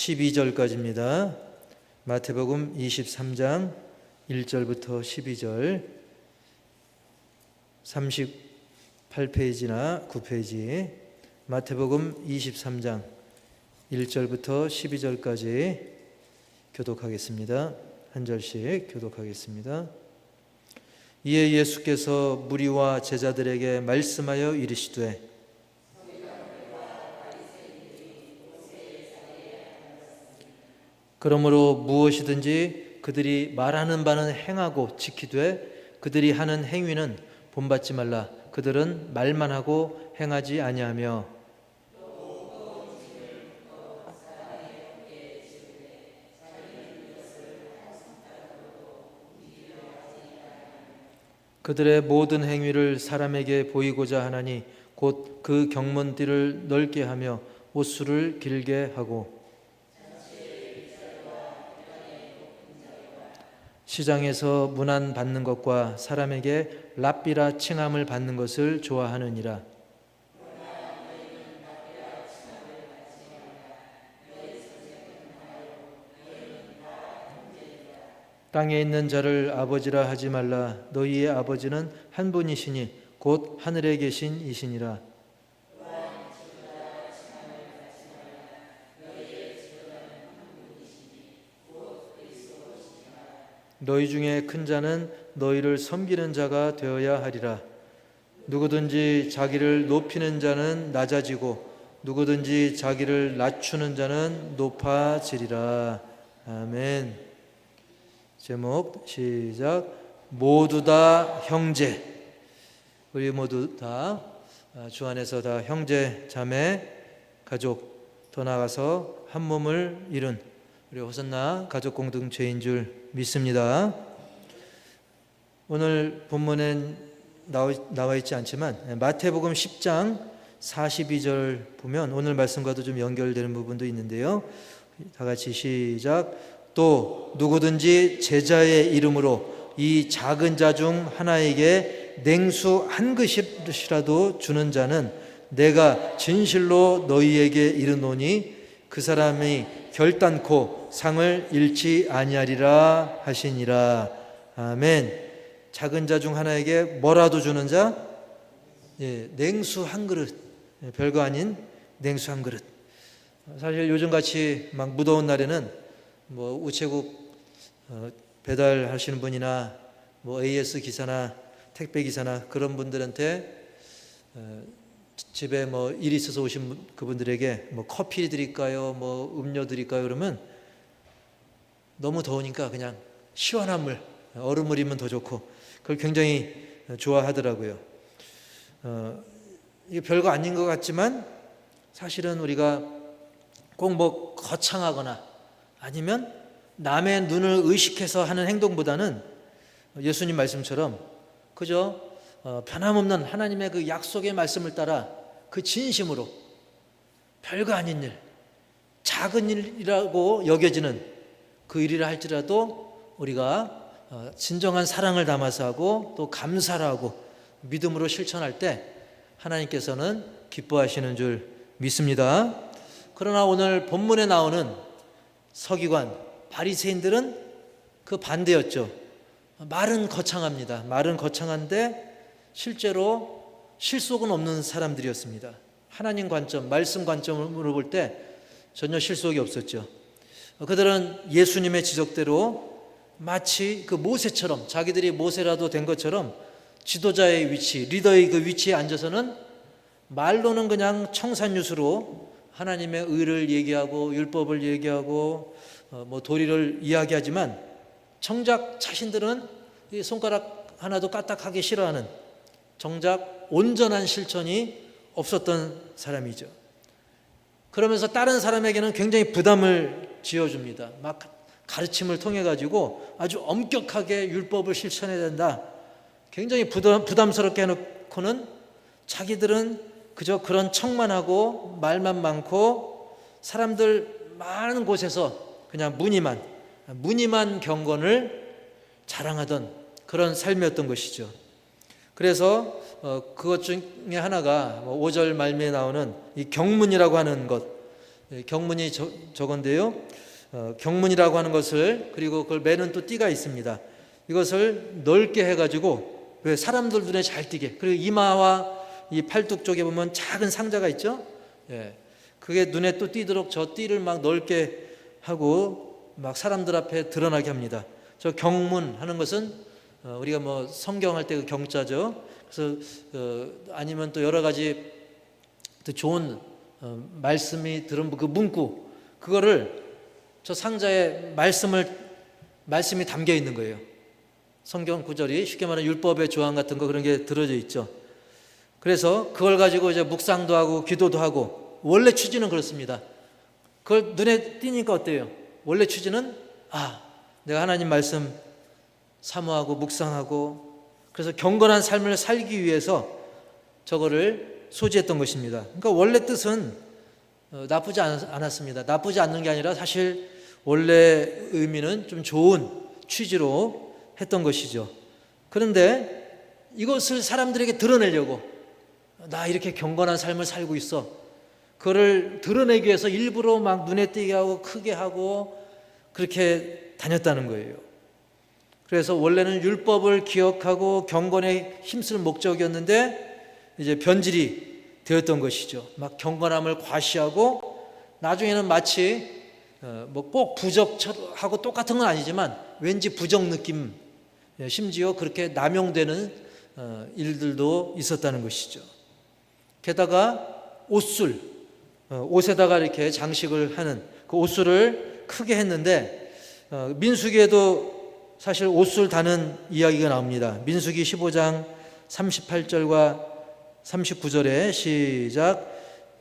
12절까지입니다. 마태복음 23장 1절부터 12절, 38페이지나 9페이지, 마태복음 23장 1절부터 12절까지 교독하겠습니다. 한 절씩 교독하겠습니다. 이에 예수께서 무리와 제자들에게 말씀하여 이르시되 그러므로 무엇이든지 그들이 말하는 바는 행하고 지키되 그들이 하는 행위는 본받지 말라. 그들은 말만 하고 행하지 아니하며 그들의 모든 행위를 사람에게 보이고자 하나니 곧 그 경문띠를 넓게 하며 옷수를 길게 하고 시장에서 문안 받는 것과 사람에게 랍비라 칭함을 받는 것을 좋아하느니라. 땅에 있는 자를 아버지라 하지 말라. 너희의 아버지는 한 분이시니 곧 하늘에 계신 이시니라. 너희 중에 큰 자는 너희를 섬기는 자가 되어야 하리라. 누구든지 자기를 높이는 자는 낮아지고 누구든지 자기를 낮추는 자는 높아지리라. 아멘. 제목 시작. 모두 다 형제. 우리 모두 다 주 안에서 다 형제, 자매, 가족, 더 나아가서 한 몸을 이룬 우리 호산나 가족 공동체인 줄 믿습니다. 오늘 본문엔 나와 있지 않지만 마태복음 10장 42절 보면 오늘 말씀과도 좀 연결되는 부분도 있는데요. 다 같이 시작. 또 누구든지 제자의 이름으로 이 작은 자 중 하나에게 냉수 한 그릇이라도 주는 자는 내가 진실로 너희에게 이르노니 그 사람이 결단코 상을 잃지 아니하리라 하시니라. 아멘. 작은 자 중 하나에게 뭐라도 주는 자? 냉수 한 그릇. 별거 아닌 냉수 한 그릇. 사실 요즘같이 막 무더운 날에는 우체국 배달하시는 분이나 AS 기사나 택배 기사나 그런 분들한테 집에 일 있어서 오신 그분들에게 커피 드릴까요? 음료 드릴까요? 그러면 너무 더우니까 그냥 시원한 물, 얼음물이면 더 좋고 그걸 굉장히 좋아하더라고요. 이게 별거 아닌 것 같지만 사실은 우리가 꼭 거창하거나 아니면 남의 눈을 의식해서 하는 행동보다는 예수님 말씀처럼 그저 변함없는 하나님의 그 약속의 말씀을 따라 그 진심으로 별거 아닌 일, 작은 일이라고 여겨지는 그 일이라 할지라도 우리가 진정한 사랑을 담아서 하고 또 감사를 하고 믿음으로 실천할 때 하나님께서는 기뻐하시는 줄 믿습니다. 그러나 오늘 본문에 나오는 서기관, 바리새인들은 그 반대였죠. 말은 거창합니다. 말은 거창한데 실제로 실속은 없는 사람들이었습니다. 하나님 관점, 말씀 관점으로 볼 때 전혀 실속이 없었죠. 그들은 예수님의 지적대로 마치 그 모세처럼 자기들이 모세라도 된 것처럼 지도자의 위치, 리더의 그 위치에 앉아서는 말로는 그냥 청산유수로 하나님의 의를 얘기하고 율법을 얘기하고 도리를 이야기하지만 정작 자신들은 이 손가락 하나도 까딱하기 싫어하는 정작 온전한 실천이 없었던 사람이죠. 그러면서 다른 사람에게는 굉장히 부담을 지어줍니다. 막 가르침을 통해 가지고 아주 엄격하게 율법을 실천해야 된다. 굉장히 부담스럽게 해놓고는 자기들은 그저 그런 척만 하고 말만 많고 사람들 많은 곳에서 그냥 무늬만 경건을 자랑하던 그런 삶이었던 것이죠. 그래서 그것 중에 하나가 5절 말미에 나오는 이 경문이라고 하는 것, 경문이 저건데요. 경문이라고 하는 것을, 그리고 그걸 매는 또 띠가 있습니다. 이것을 넓게 해가지고 왜 사람들 눈에 잘 띄게, 그리고 이마와 이 팔뚝 쪽에 보면 작은 상자가 있죠. 그게 눈에 또 띄도록 저 띠를 막 넓게 하고 막 사람들 앞에 드러나게 합니다. 저 경문 하는 것은 우리가 뭐 성경할 때 그 경자죠. 그래서 아니면 또 여러 가지 또 좋은 말씀이 들은 그 문구, 그거를 저 상자에 말씀이 담겨 있는 거예요. 성경 구절이 쉽게 말하면 율법의 조항 같은 거, 그런 게 들어져 있죠. 그래서 그걸 가지고 이제 묵상도 하고 기도도 하고, 원래 취지는 그렇습니다. 그걸 눈에 띄니까 어때요? 원래 취지는 내가 하나님 말씀 사모하고 묵상하고, 그래서 경건한 삶을 살기 위해서 저거를 소지했던 것입니다. 그러니까 원래 뜻은 나쁘지 않았습니다. 나쁘지 않는 게 아니라 사실 원래 의미는 좀 좋은 취지로 했던 것이죠. 그런데 이것을 사람들에게 드러내려고, 나 이렇게 경건한 삶을 살고 있어, 그거를 드러내기 위해서 일부러 막 눈에 띄게 하고 크게 하고 그렇게 다녔다는 거예요. 그래서 원래는 율법을 기억하고 경건에 힘쓸 목적이었는데 이제 변질이 되었던 것이죠. 막 경건함을 과시하고 나중에는 마치 뭐 꼭 부적하고 똑같은 건 아니지만 왠지 부적 느낌, 심지어 그렇게 남용되는 일들도 있었다는 것이죠. 게다가 옷술, 옷에다가 이렇게 장식을 하는 그 옷술을 크게 했는데, 민수기에도 사실 옷술 다는 이야기가 나옵니다. 민수기 15장 38절과 39절에 시작.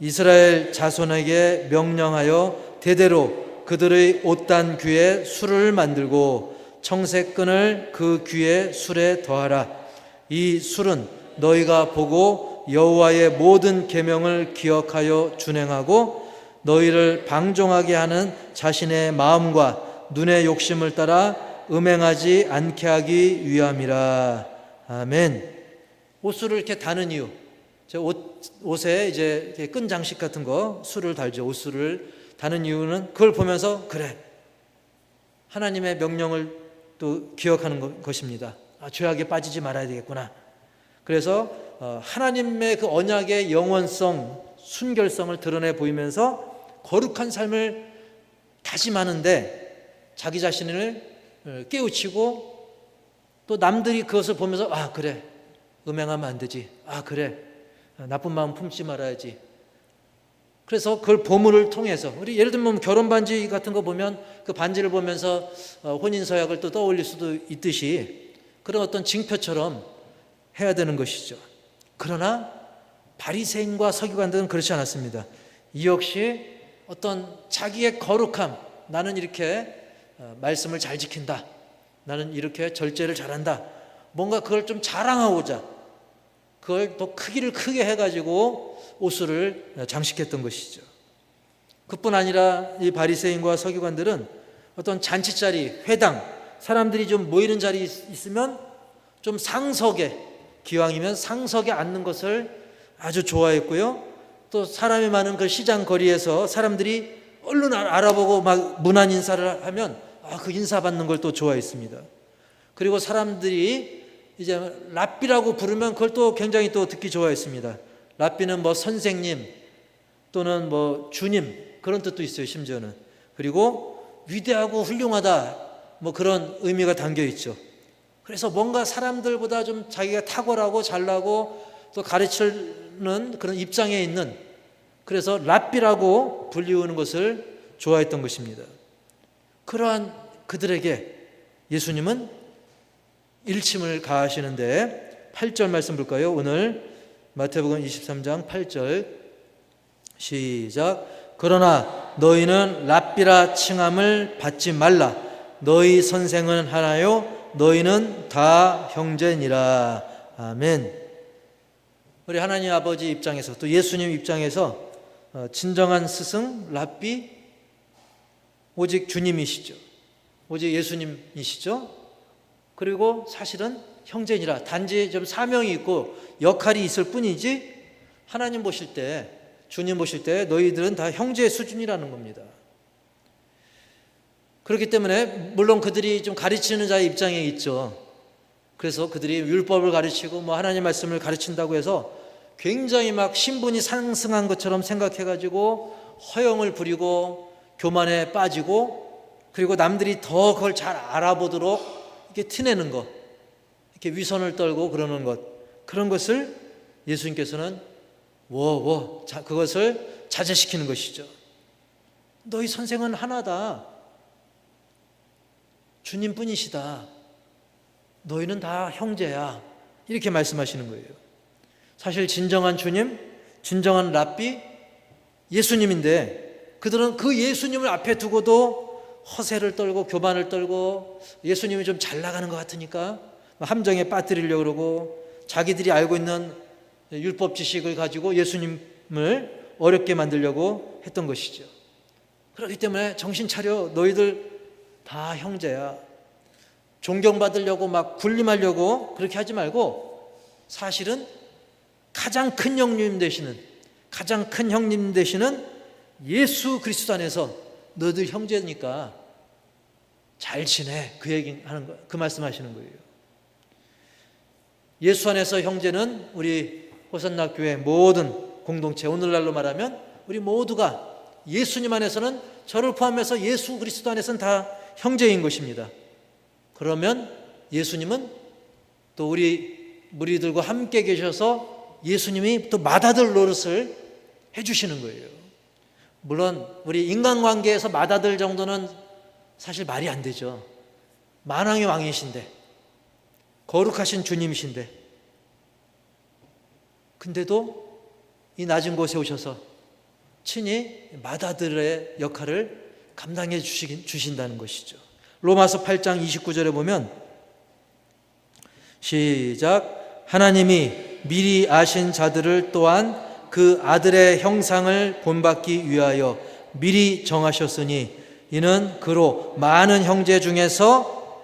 이스라엘 자손에게 명령하여 대대로 그들의 옷단 귀에 술을 만들고 청색끈을 그 귀에 술에 더하라. 이 술은 너희가 보고 여호와의 모든 계명을 기억하여 준행하고 너희를 방종하게 하는 자신의 마음과 눈의 욕심을 따라 음행하지 않게 하기 위함이라. 아멘. 옷술을 이렇게 다는 이유, 옷에 이제 이렇게 끈 장식 같은 거, 술을 달죠. 옷술을 다는 이유는 그걸 보면서, 그래, 하나님의 명령을 또 기억하는 것입니다. 죄악에 빠지지 말아야 되겠구나. 그래서 하나님의 그 언약의 영원성, 순결성을 드러내 보이면서 거룩한 삶을 다짐하는데 자기 자신을 깨우치고, 또 남들이 그것을 보면서 그래, 음행하면 안 되지, 그래, 나쁜 마음 품지 말아야지. 그래서 그걸 보물을 통해서, 우리 예를 들면 결혼 반지 같은 거 보면 그 반지를 보면서 혼인 서약을 또 떠올릴 수도 있듯이 그런 어떤 징표처럼 해야 되는 것이죠. 그러나 바리새인과 서기관들은 그렇지 않았습니다. 이 역시 어떤 자기의 거룩함, 나는 이렇게 말씀을 잘 지킨다, 나는 이렇게 절제를 잘한다, 뭔가 그걸 좀 자랑하고자 그걸 더 크기를 크게 해가지고 옷술을 장식했던 것이죠. 그뿐 아니라 이 바리새인과 서기관들은 어떤 잔치자리, 회당, 사람들이 좀 모이는 자리 있으면 좀 상석에, 기왕이면 상석에 앉는 것을 아주 좋아했고요. 또 사람이 많은 그 시장 거리에서 사람들이 얼른 알아보고 막 문안 인사를 하면 그 인사 받는 걸 또 좋아했습니다. 그리고 사람들이 이제 랍비라고 부르면 그걸 또 굉장히 또 듣기 좋아했습니다. 랍비는 뭐 선생님 또는 뭐 주님, 그런 뜻도 있어요, 심지어는. 그리고 위대하고 훌륭하다, 뭐 그런 의미가 담겨 있죠. 그래서 뭔가 사람들보다 좀 자기가 탁월하고 잘나고 또 가르치는 그런 입장에 있는, 그래서 랍비라고 불리우는 것을 좋아했던 것입니다. 그러한 그들에게 예수님은 일침을 가하시는데 8절 말씀 볼까요? 오늘 마태복음 23장 8절 시작. 그러나 너희는 랍비라 칭함을 받지 말라. 너희 선생은 하나요 너희는 다 형제니라. 아멘. 우리 하나님 아버지 입장에서, 또 예수님 입장에서 진정한 스승, 랍비, 오직 주님이시죠. 오직 예수님이시죠. 그리고 사실은 형제니라, 단지 좀 사명이 있고 역할이 있을 뿐이지 하나님 보실 때 주님 보실 때 너희들은 다 형제의 수준이라는 겁니다. 그렇기 때문에 물론 그들이 좀 가르치는 자의 입장에 있죠. 그래서 그들이 율법을 가르치고 뭐 하나님 말씀을 가르친다고 해서 굉장히 막 신분이 상승한 것처럼 생각해가지고 허영을 부리고 교만에 빠지고, 그리고 남들이 더 그걸 잘 알아보도록 이렇게 티내는 것, 이렇게 위선을 떨고 그러는 것, 그런 것을 예수님께서는 그것을 자제시키는 것이죠. 너희 선생은 하나다. 주님뿐이시다. 너희는 다 형제야. 이렇게 말씀하시는 거예요. 사실 진정한 주님, 진정한 랍비, 예수님인데 그들은 그 예수님을 앞에 두고도 허세를 떨고 교만을 떨고 예수님이 좀 잘 나가는 것 같으니까 함정에 빠뜨리려고 그러고 자기들이 알고 있는 율법 지식을 가지고 예수님을 어렵게 만들려고 했던 것이죠. 그렇기 때문에 정신 차려. 너희들 다 형제야. 존경받으려고 막 군림하려고 그렇게 하지 말고 사실은 가장 큰 형님 되시는 예수 그리스도 안에서 너희들 형제니까 잘 지내. 그 얘기하는 거, 그 말씀하시는 거예요. 예수 안에서 형제는 우리 호산나 교회 모든 공동체, 오늘날로 말하면 우리 모두가 예수님 안에서는, 저를 포함해서 예수 그리스도 안에서는 다 형제인 것입니다. 그러면 예수님은 또 우리 무리들과 함께 계셔서 예수님이 또 맏아들 노릇을 해주시는 거예요. 물론 우리 인간관계에서 맏아들 정도는 사실 말이 안 되죠. 만왕의 왕이신데, 거룩하신 주님이신데, 근데도 이 낮은 곳에 오셔서 친히 맏아들의 역할을 감당해 주신다는 것이죠. 로마서 8장 29절에 보면 시작. 하나님이 미리 아신 자들을 또한 그 아들의 형상을 본받기 위하여 미리 정하셨으니 이는 그로 많은 형제 중에서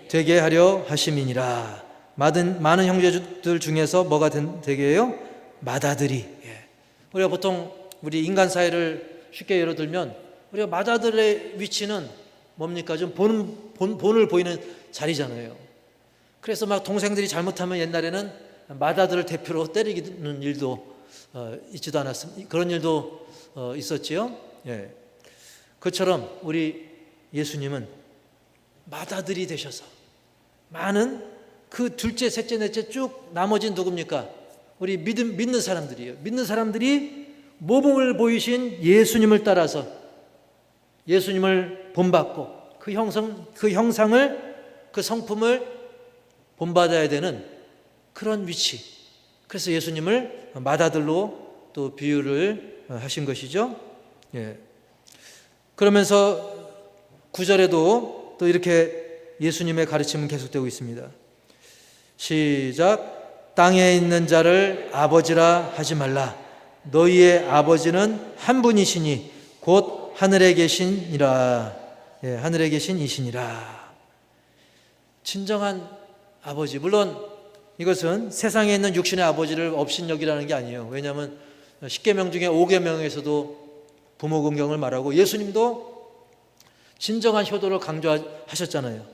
되게 하려 하심이니라. 많은 형제들 중에서 뭐가 되게 해요? 맏아들이. 우리가 보통 우리 인간 사회를 쉽게 예로 들면 우리가 맏아들의 위치는 뭡니까? 좀 본을 보이는 자리잖아요. 그래서 막 동생들이 잘못하면 옛날에는 맏아들을 대표로 때리는 일도 있지도 않았습니다. 그런 일도 있었지요. 예. 그처럼 우리 예수님은 맏아들이 되셔서 많은 그 둘째, 셋째, 넷째 쭉 나머지는 누굽니까? 우리 믿는 사람들이에요. 믿는 사람들이 모범을 보이신 예수님을 따라서 예수님을 본받고 그 형상을, 그 성품을 본받아야 되는 그런 위치. 그래서 예수님을 맏아들로 또 비유를 하신 것이죠. 예. 그러면서 9절에도 또 이렇게 예수님의 가르침은 계속되고 있습니다. 시작. 땅에 있는 자를 아버지라 하지 말라. 너희의 아버지는 한 분이시니 곧 하늘에 계신이라. 예, 하늘에 계신 이시니라. 진정한 아버지. 물론 이것은 세상에 있는 육신의 아버지를 업신여기라는 게 아니에요. 왜냐하면 10계명 중에 5계명에서도 부모 공경을 말하고 예수님도 진정한 효도를 강조하셨잖아요.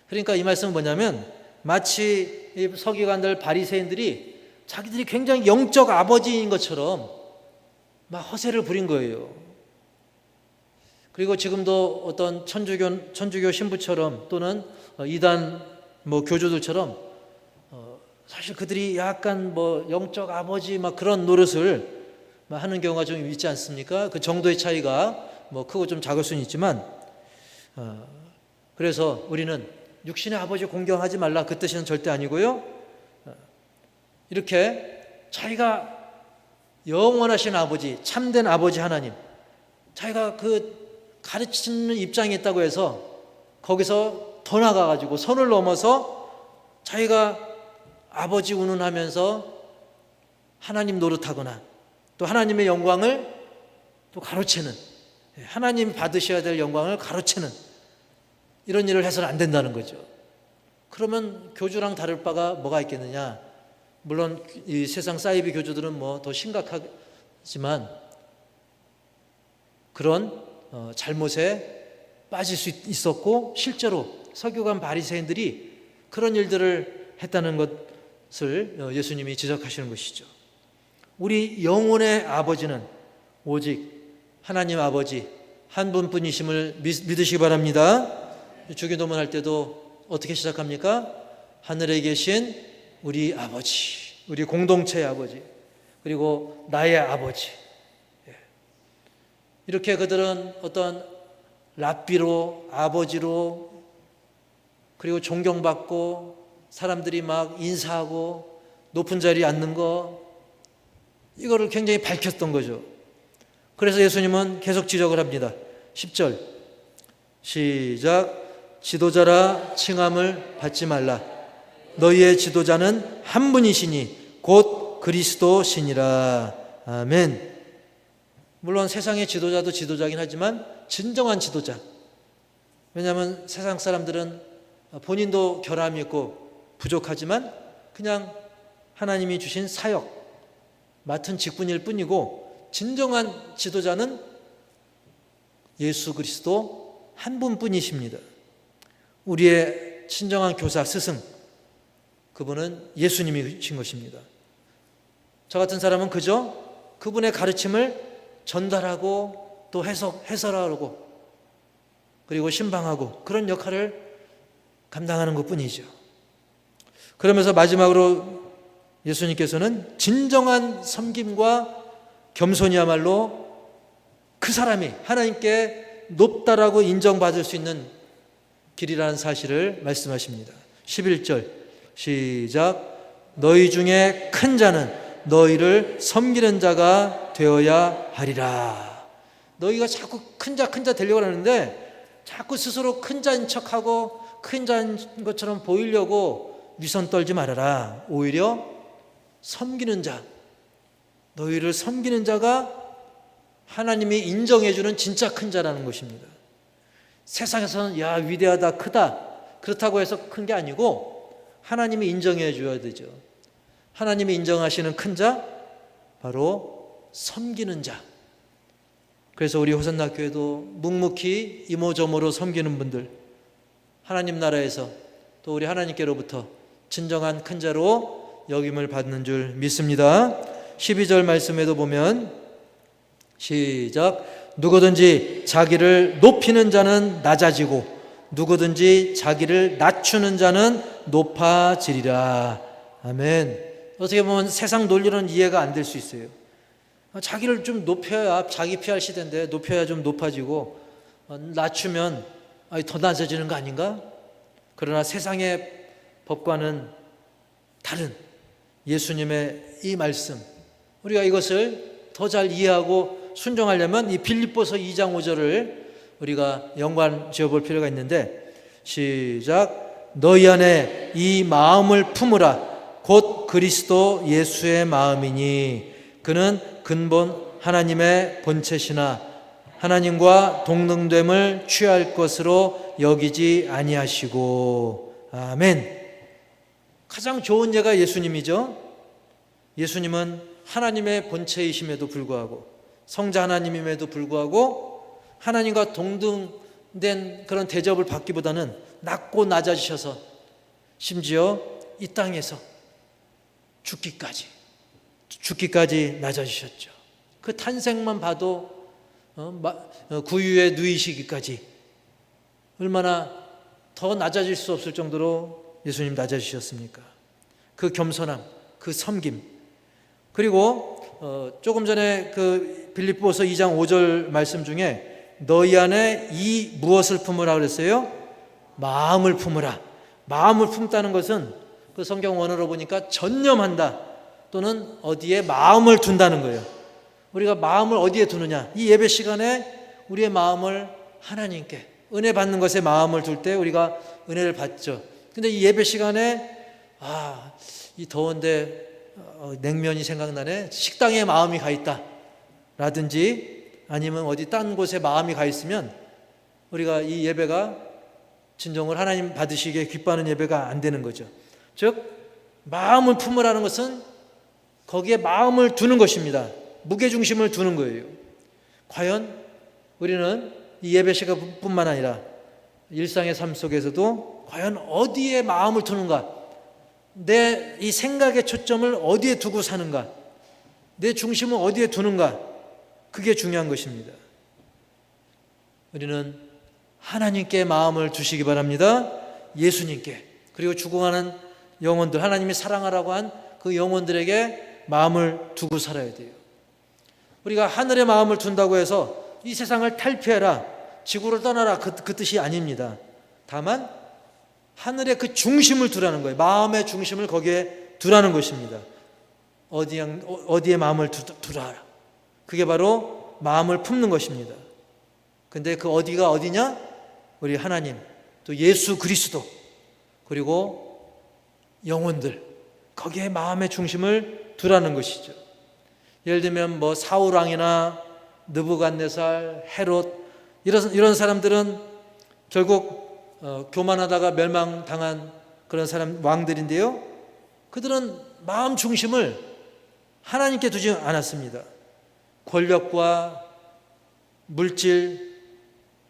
그러니까 이 말씀은 뭐냐면 마치 이 서기관들 바리새인들이 자기들이 굉장히 영적 아버지인 것처럼 막 허세를 부린 거예요. 그리고 지금도 어떤 천주교 신부처럼 또는 이단 교주들처럼 사실 그들이 약간 영적 아버지 막 그런 노릇을 하는 경우가 좀 있지 않습니까? 그 정도의 차이가 크고 좀 작을 수는 있지만, 그래서 우리는 육신의 아버지 공경하지 말라, 그 뜻은 절대 아니고요. 이렇게 자기가 영원하신 아버지, 참된 아버지 하나님, 자기가 그 가르치는 입장에 있다고 해서 거기서 더 나가가지고 선을 넘어서 자기가 아버지 운운하면서 하나님 노릇하거나 또 하나님의 영광을 또 가로채는, 하나님이 받으셔야 될 영광을 가로채는 이런 일을 해서는 안 된다는 거죠. 그러면 교주랑 다를 바가 뭐가 있겠느냐? 물론 이 세상 사이비 교주들은 더 심각하게 하지만 그런 잘못에 빠질 수 있었고 실제로 서기관 바리새인들이 그런 일들을 했다는 것을 예수님이 지적하시는 것이죠. 우리 영혼의 아버지는 오직 하나님 아버지 한 분뿐이심을 믿으시기 바랍니다. 주기도문 할 때도 어떻게 시작합니까? 하늘에 계신 우리 아버지, 우리 공동체의 아버지, 그리고 나의 아버지. 이렇게 그들은 어떤 랍비로, 아버지로, 그리고 존경받고 사람들이 막 인사하고 높은 자리에 앉는 거, 이거를 굉장히 밝혔던 거죠. 그래서 예수님은 계속 지적을 합니다. 10절 시작. 지도자라 칭함을 받지 말라. 너희의 지도자는 한 분이시니 곧 그리스도시니라. 아멘. 물론 세상의 지도자도 지도자긴 하지만 진정한 지도자. 왜냐하면 세상 사람들은 본인도 결함이 있고 부족하지만 그냥 하나님이 주신 사역, 맡은 직분일 뿐이고, 진정한 지도자는 예수 그리스도 한 분뿐이십니다. 우리의 친정한 교사, 스승, 그분은 예수님이신 것입니다. 저 같은 사람은 그저 그분의 가르침을 전달하고 또 해설하고 그리고 신방하고 그런 역할을 감당하는 것뿐이죠. 그러면서 마지막으로 예수님께서는 진정한 섬김과 겸손이야말로 그 사람이 하나님께 높다라고 인정받을 수 있는 길이라는 사실을 말씀하십니다. 11절 시작. 너희 중에 큰 자는 너희를 섬기는 자가 되어야 하리라. 너희가 자꾸 큰 자 되려고 하는데 자꾸 스스로 큰 자인 척하고 큰 자인 것처럼 보이려고 위선 떨지 말아라. 오히려 섬기는 자, 너희를 섬기는 자가 하나님이 인정해주는 진짜 큰 자라는 것입니다. 세상에서는 야 위대하다, 크다, 그렇다고 해서 큰 게 아니고 하나님이 인정해 줘야 되죠. 하나님이 인정하시는 큰 자, 바로 섬기는 자. 그래서 우리 호산나 교회도 묵묵히 이모저모로 섬기는 분들, 하나님 나라에서 또 우리 하나님께로부터 진정한 큰 자로 여김을 받는 줄 믿습니다. 12절 말씀에도 보면 시작. 누구든지 자기를 높이는 자는 낮아지고 누구든지 자기를 낮추는 자는 높아지리라. 아멘. 어떻게 보면 세상 논리로는 이해가 안 될 수 있어요. 자기를 좀 높여야 자기 피할 시대인데 높여야 좀 높아지고 낮추면 더 낮아지는 거 아닌가? 그러나 세상의 법과는 다른 예수님의 이 말씀, 우리가 이것을 더 잘 이해하고 순종하려면 이 빌립보서 2장 5절을 우리가 연관 지어볼 필요가 있는데 시작. 너희 안에 이 마음을 품으라. 곧 그리스도 예수의 마음이니 그는 근본 하나님의 본체시나 하나님과 동등됨을 취할 것으로 여기지 아니하시고. 아멘. 가장 좋은 예가 예수님이죠. 예수님은 하나님의 본체이심에도 불구하고 성자 하나님임에도 불구하고 하나님과 동등된 그런 대접을 받기보다는 낮고 낮아지셔서 심지어 이 땅에서 죽기까지 낮아지셨죠. 그 탄생만 봐도 구유에 누이시기까지 얼마나 더 낮아질 수 없을 정도로 예수님 낮아지셨습니까? 그 겸손함, 그 섬김. 그리고 조금 전에 그 빌립보서 2장 5절 말씀 중에 너희 안에 이 무엇을 품으라 그랬어요? 마음을 품으라. 마음을 품다는 것은 그 성경 원어로 보니까 전념한다 또는 어디에 마음을 둔다는 거예요. 우리가 마음을 어디에 두느냐? 이 예배 시간에 우리의 마음을 하나님께 은혜 받는 것에 마음을 둘 때 우리가 은혜를 받죠. 근데 이 예배 시간에 이 더운데 냉면이 생각나네. 식당에 마음이 가 있다 라든지 아니면 어디 딴 곳에 마음이 가 있으면 우리가 이 예배가 진정을 하나님 받으시기에 기뻐하는 예배가 안 되는 거죠. 즉 마음을 품으라는 것은 거기에 마음을 두는 것입니다. 무게중심을 두는 거예요. 과연 우리는 이 예배 시간뿐만 아니라 일상의 삶 속에서도 과연 어디에 마음을 두는가, 내 이 생각의 초점을 어디에 두고 사는가, 내 중심을 어디에 두는가, 그게 중요한 것입니다. 우리는 하나님께 마음을 두시기 바랍니다. 예수님께, 그리고 죽어가는 영혼들, 하나님이 사랑하라고 한 그 영혼들에게 마음을 두고 살아야 돼요. 우리가 하늘에 마음을 둔다고 해서 이 세상을 탈피해라, 지구를 떠나라, 그 뜻이 아닙니다. 다만 하늘의 그 중심을 두라는 거예요. 마음의 중심을 거기에 두라는 것입니다. 어디에 마음을 두라. 그게 바로 마음을 품는 것입니다. 근데 그 어디가 어디냐? 우리 하나님, 또 예수 그리스도, 그리고 영혼들, 거기에 마음의 중심을 두라는 것이죠. 예를 들면 뭐 사울 왕이나 느부갓네살, 헤롯, 이런 사람들은 결국 교만하다가 멸망당한 그런 왕들인데요, 그들은 마음 중심을 하나님께 두지 않았습니다. 권력과 물질,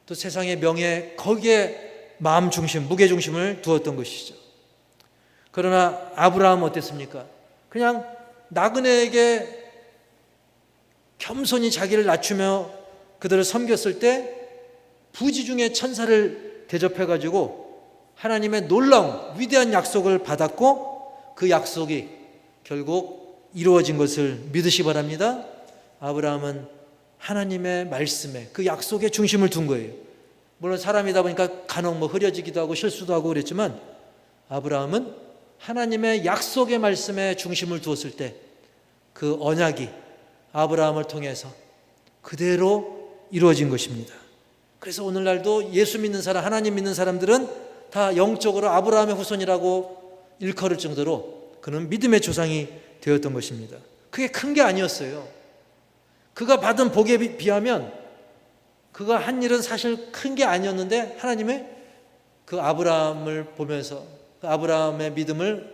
또 세상의 명예, 거기에 마음 중심, 무게 중심을 두었던 것이죠. 그러나 아브라함은 어땠습니까? 그냥 나그네에게 겸손히 자기를 낮추며 그들을 섬겼을 때 부지 중에 천사를 대접해가지고 하나님의 놀라운 위대한 약속을 받았고, 그 약속이 결국 이루어진 것을 믿으시 바랍니다. 아브라함은 하나님의 말씀에, 그 약속의 중심을 둔 거예요. 물론 사람이다 보니까 간혹 흐려지기도 하고 실수도 하고 그랬지만, 아브라함은 하나님의 약속의 말씀에 중심을 두었을 때 그 언약이 아브라함을 통해서 그대로 이루어진 것입니다. 그래서 오늘날도 예수 믿는 사람, 하나님 믿는 사람들은 다 영적으로 아브라함의 후손이라고 일컬을 정도로 그는 믿음의 조상이 되었던 것입니다. 그게 큰 게 아니었어요. 그가 받은 복에 비하면 그가 한 일은 사실 큰 게 아니었는데, 하나님의 그 아브라함을 보면서 그 아브라함의 믿음을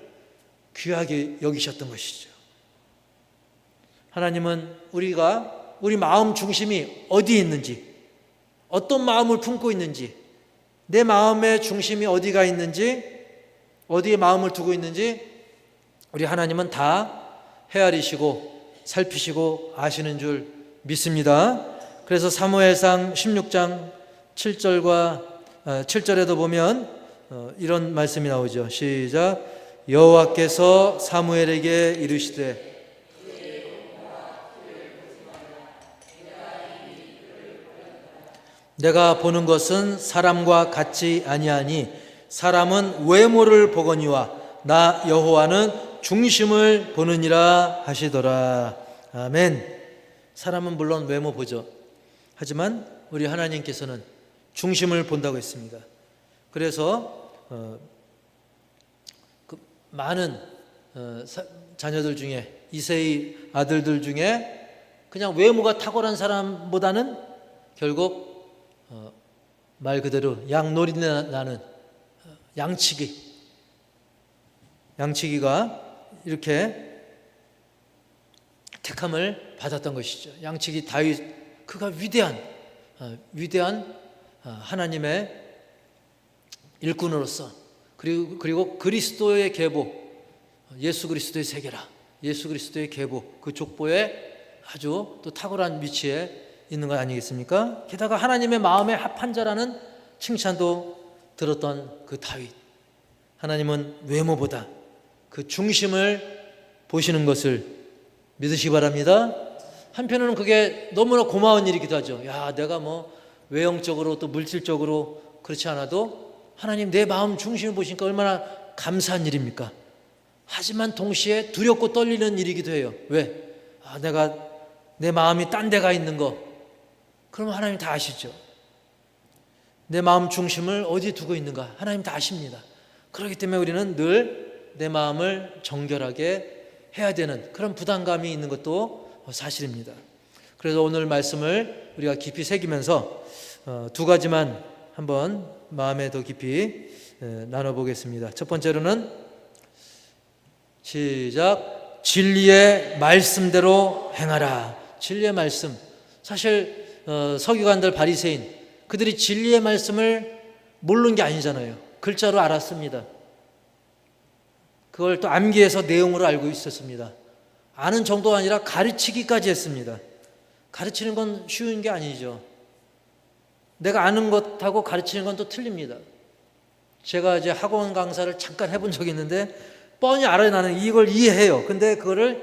귀하게 여기셨던 것이죠. 하나님은 우리 마음 중심이 어디에 있는지, 어떤 마음을 품고 있는지, 내 마음의 중심이 어디가 있는지, 어디에 마음을 두고 있는지 우리 하나님은 다 헤아리시고 살피시고 아시는 줄 믿습니다. 그래서 사무엘상 16장 7절에도 보면 이런 말씀이 나오죠. 시작. 여호와께서 사무엘에게 이르시되 내가 보는 것은 사람과 같지 아니하니 사람은 외모를 보거니와 나 여호와는 중심을 보느니라 하시더라. 아멘. 사람은 물론 외모 보죠. 하지만 우리 하나님께서는 중심을 본다고 했습니다. 그래서 그 많은 자녀들 중에, 이세의 아들들 중에 그냥 외모가 탁월한 사람보다는 결국 말 그대로 양놀이나 나는 양치기가 이렇게 택함을 받았던 것이죠. 양치기 다윗, 그가 위대한 하나님의 일꾼으로서, 그리고 그리스도의 계보, 예수 그리스도의 세계라, 예수 그리스도의 계보, 그 족보에 아주 또 탁월한 위치에 있는 것 아니겠습니까? 게다가 하나님의 마음에 합한 자라는 칭찬도 들었던 그 다윗. 하나님은 외모보다 그 중심을 보시는 것을 믿으시기 바랍니다. 한편으로는 그게 너무나 고마운 일이기도 하죠. 야, 내가 외형적으로 또 물질적으로 그렇지 않아도 하나님 내 마음 중심을 보시니까 얼마나 감사한 일입니까? 하지만 동시에 두렵고 떨리는 일이기도 해요. 왜? 내가 내 마음이 딴 데가 있는 거, 그러면 하나님 다 아시죠. 내 마음 중심을 어디에 두고 있는가 하나님 다 아십니다. 그렇기 때문에 우리는 늘 내 마음을 정결하게 해야 되는 그런 부담감이 있는 것도 사실입니다. 그래서 오늘 말씀을 우리가 깊이 새기면서 두 가지만 한번 마음에 더 깊이 나눠보겠습니다. 첫 번째로는 시작. 진리의 말씀대로 행하라. 진리의 말씀. 사실 서기관들, 바리새인, 그들이 진리의 말씀을 모르는 게 아니잖아요. 글자로 알았습니다. 그걸 또 암기해서 내용으로 알고 있었습니다. 아는 정도가 아니라 가르치기까지 했습니다. 가르치는 건 쉬운 게 아니죠. 내가 아는 것하고 가르치는 건 또 틀립니다. 제가 이제 학원 강사를 잠깐 해본 적이 있는데 뻔히 알아요. 나는 이걸 이해해요. 근데 그거를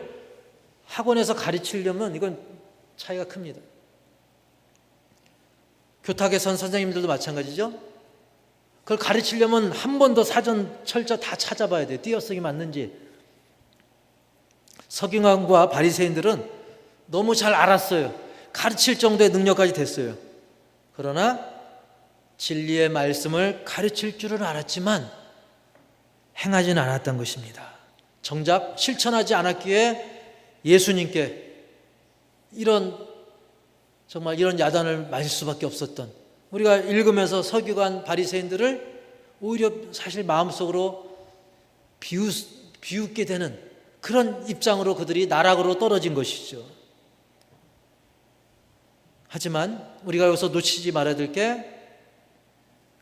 학원에서 가르치려면 이건 차이가 큽니다. 교탁에선 선생님들도 마찬가지죠. 그걸 가르치려면 한 번 더 사전 철저 다 찾아봐야 돼요. 띄어쓰기 맞는지. 서기관과 바리새인들은 너무 잘 알았어요. 가르칠 정도의 능력까지 됐어요. 그러나 진리의 말씀을 가르칠 줄은 알았지만 행하지는 않았던 것입니다. 정작 실천하지 않았기에 예수님께 정말 이런 야단을 맞을 수밖에 없었던, 우리가 읽으면서 서기관 바리새인들을 오히려 사실 마음속으로 비웃게 되는 그런 입장으로 그들이 나락으로 떨어진 것이죠. 하지만 우리가 여기서 놓치지 말아야 될 게,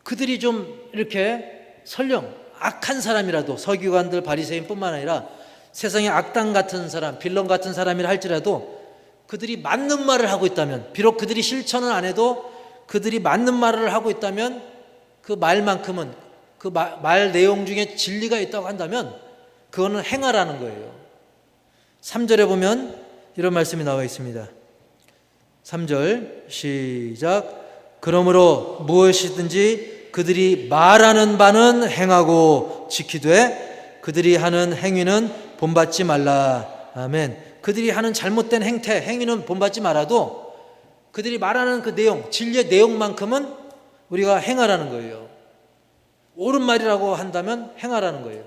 그들이 좀 이렇게 설령 악한 사람이라도, 서기관들 바리새인뿐만 아니라 세상의 악당 같은 사람, 빌런 같은 사람이라 할지라도 그들이 맞는 말을 하고 있다면, 비록 그들이 실천은 안 해도 그들이 맞는 말을 하고 있다면, 그 말만큼은, 그 말 내용 중에 진리가 있다고 한다면 그거는 행하라는 거예요. 3절에 보면 이런 말씀이 나와 있습니다. 3절 시작. 그러므로 무엇이든지 그들이 말하는 바는 행하고 지키되 그들이 하는 행위는 본받지 말라. 아멘. 그들이 하는 잘못된 행위는 본받지 말아도 그들이 말하는 그 내용, 진리의 내용만큼은 우리가 행하라는 거예요. 옳은 말이라고 한다면 행하라는 거예요.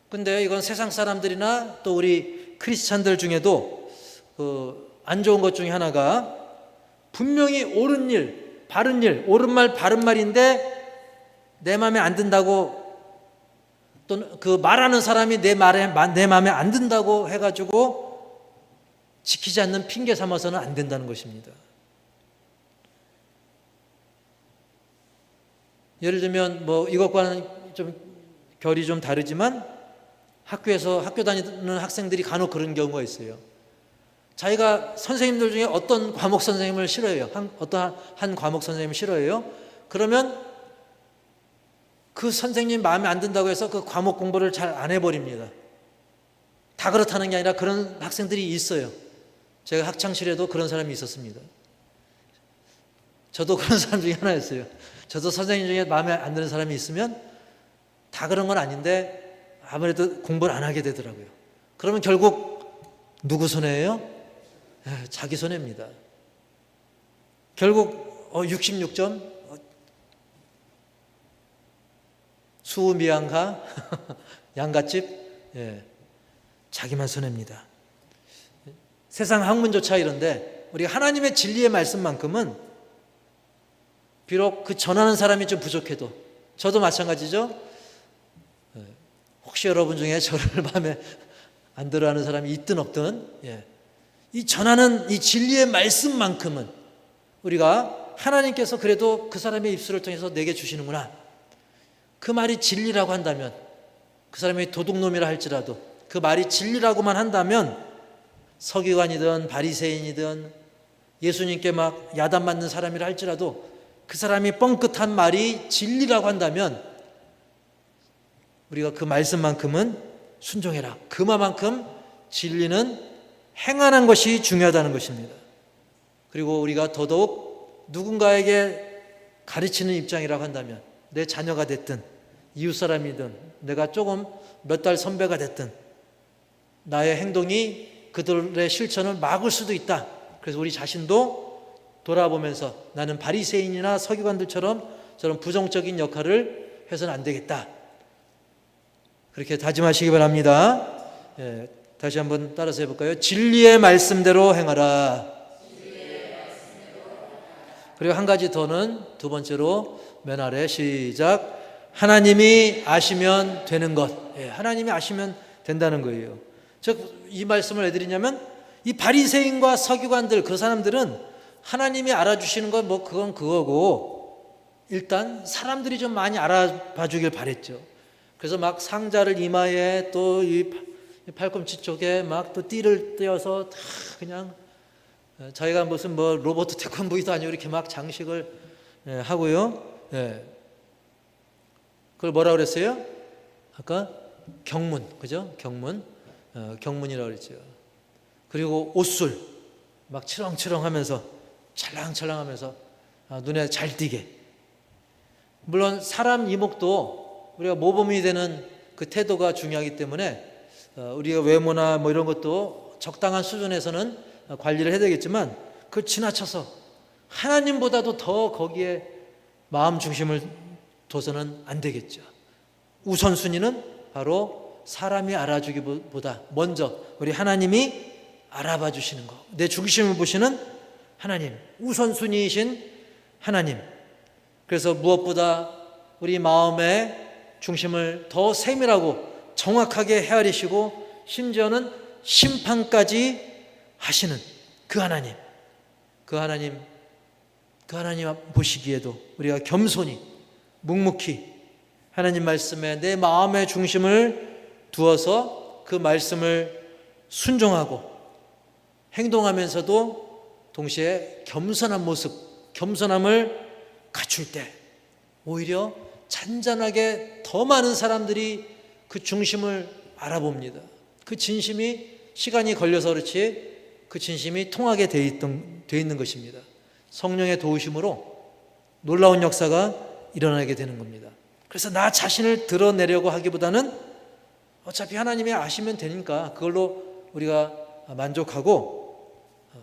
근데 이건 세상 사람들이나 또 우리 크리스찬들 중에도 안 좋은 것 중에 하나가, 분명히 옳은 일, 바른 일, 옳은 말, 바른 말인데 내 마음에 안 든다고, 또는 그 말하는 사람이 내 마음에 안 든다고 해가지고 지키지 않는 핑계 삼아서는 안 된다는 것입니다. 예를 들면 이것과는 좀 결이 좀 다르지만, 학교 다니는 학생들이 간혹 그런 경우가 있어요. 자기가 선생님들 중에 어떤 과목 선생님을 싫어해요. 어떤 한 과목 선생님을 싫어해요. 그러면 그 선생님 마음에 안 든다고 해서 그 과목 공부를 잘 안 해버립니다. 다 그렇다는 게 아니라 그런 학생들이 있어요. 제가 학창시절에도 그런 사람이 있었습니다. 저도 그런 사람 중에 하나였어요. 저도 선생님 중에 마음에 안 드는 사람이 있으면 다 그런 건 아닌데 아무래도 공부를 안 하게 되더라고요. 그러면 결국 누구 손해예요? 자기 손해입니다. 결국 66점 수미양가 양갓집, 자기만 손해입니다. 세상 학문조차 이런데 우리가 하나님의 진리의 말씀만큼은 비록 그 전하는 사람이 좀 부족해도, 저도 마찬가지죠. 혹시 여러분 중에 저를 마음에 안 들어하는 사람이 있든 없든, 이 전하는 이 진리의 말씀만큼은 우리가 하나님께서 그래도 그 사람의 입술을 통해서 내게 주시는구나, 그 말이 진리라고 한다면, 그 사람이 도둑놈이라 할지라도 그 말이 진리라고만 한다면, 서기관이든 바리새인이든 예수님께 막 야단맞는 사람이라 할지라도 그 사람이 뻥끗한 말이 진리라고 한다면 우리가 그 말씀만큼은 순종해라. 그만큼 진리는 행하는 것이 중요하다는 것입니다. 그리고 우리가 더더욱 누군가에게 가르치는 입장이라고 한다면, 내 자녀가 됐든 이웃사람이든 내가 조금 몇 달 선배가 됐든 나의 행동이 그들의 실천을 막을 수도 있다. 그래서 우리 자신도 돌아보면서 나는 바리새인이나 서기관들처럼 저런 부정적인 역할을 해서는 안 되겠다, 그렇게 다짐하시기 바랍니다. 다시 한번 따라서 해볼까요? 진리의 말씀대로 행하라. 그리고 한 가지 더는 두 번째로 맨 아래 시작. 하나님이 아시면 되는 것. 하나님이 아시면 된다는 거예요. 즉 이 말씀을 왜 드리냐면, 이 바리새인과 서기관들, 그 사람들은 하나님이 알아주시는 건 뭐 그건 그거고 일단 사람들이 좀 많이 알아봐 주길 바랬죠. 그래서 막 상자를 이마에 또 이 팔꿈치 쪽에 막 또 띠를 떼어서 다 그냥 자기가 무슨 뭐 로버트 태권브이도 아니고 이렇게 막 장식을 하고요. 그걸 뭐라 그랬어요? 아까 경문, 그죠? 경문, 경문이라고 그랬죠. 그리고 옷술 막 치렁치렁하면서 찰랑찰랑하면서 눈에 잘 띄게. 물론 사람 이목도 우리가 모범이 되는 그 태도가 중요하기 때문에 우리가 외모나 뭐 이런 것도 적당한 수준에서는 관리를 해야 되겠지만 그 지나쳐서 하나님보다도 더 거기에 마음 중심을 둬서는 안 되겠죠. 우선순위는 바로 사람이 알아주기보다 먼저 우리 하나님이 알아봐 주시는 것, 내 중심을 보시는 하나님, 우선순위이신 하나님. 그래서 무엇보다 우리 마음의 중심을 더 세밀하고 정확하게 헤아리시고 심지어는 심판까지 하시는 그 하나님, 그 하나님 보시기에도 우리가 겸손히 묵묵히 하나님 말씀에 내 마음의 중심을 두어서 그 말씀을 순종하고 행동하면서도 동시에 겸손한 모습, 겸손함을 갖출 때 오히려 잔잔하게 더 많은 사람들이 그 중심을 알아봅니다. 그 진심이 시간이 걸려서 그렇지 그 진심이 통하게 돼 있는 것입니다. 성령의 도우심으로 놀라운 역사가 일어나게 되는 겁니다. 그래서 나 자신을 드러내려고 하기보다는 어차피 하나님이 아시면 되니까 그걸로 우리가 만족하고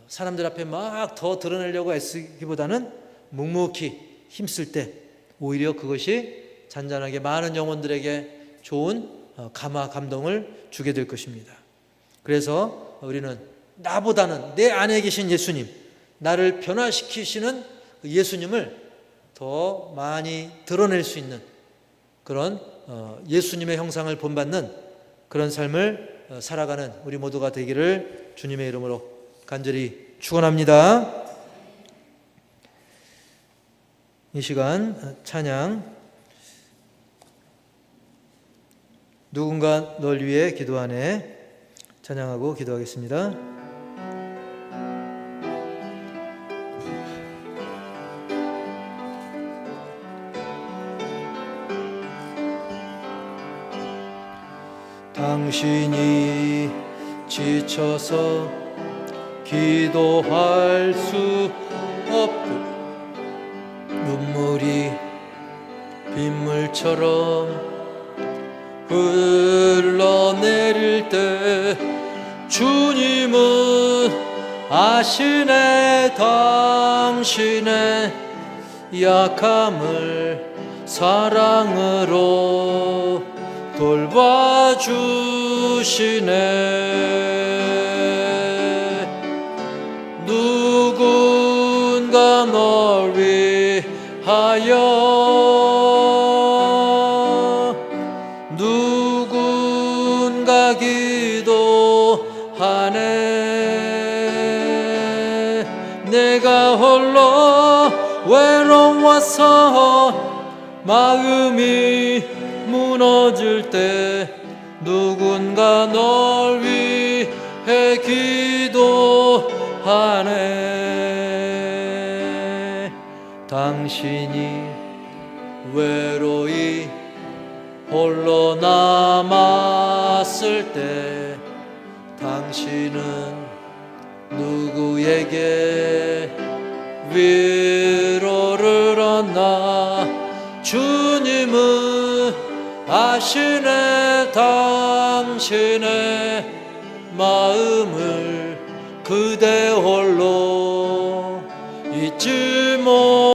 사람들 앞에 막 더 드러내려고 애쓰기보다는 묵묵히 힘쓸 때 오히려 그것이 잔잔하게 많은 영혼들에게 좋은 감화 감동을 주게 될 것입니다. 그래서 우리는 나보다는 내 안에 계신 예수님, 나를 변화시키시는 예수님을 더 많이 드러낼 수 있는 그런 예수님의 형상을 본받는 그런 삶을 살아가는 우리 모두가 되기를 주님의 이름으로 간절히 축원합니다. 이 시간 찬양 누군가 널 위해 기도하네 찬양하고 기도하겠습니다. 당신이 지쳐서 기도할 수 없고 눈물이 빗물처럼 흘러내릴 때 주님은 아시네 당신의 약함을 사랑으로 돌봐주시네. 누군가 널 위하여 누군가 기도하네. 내가 홀로 외로워서 마음이 무너질 때 누군가 널 위해 기도하네. 당신이 외로이 홀로 남았을 때 당신은 누구에게 위로를 얻나. 주님은 아시네 당신의 마음을 그대 홀로 잊지 못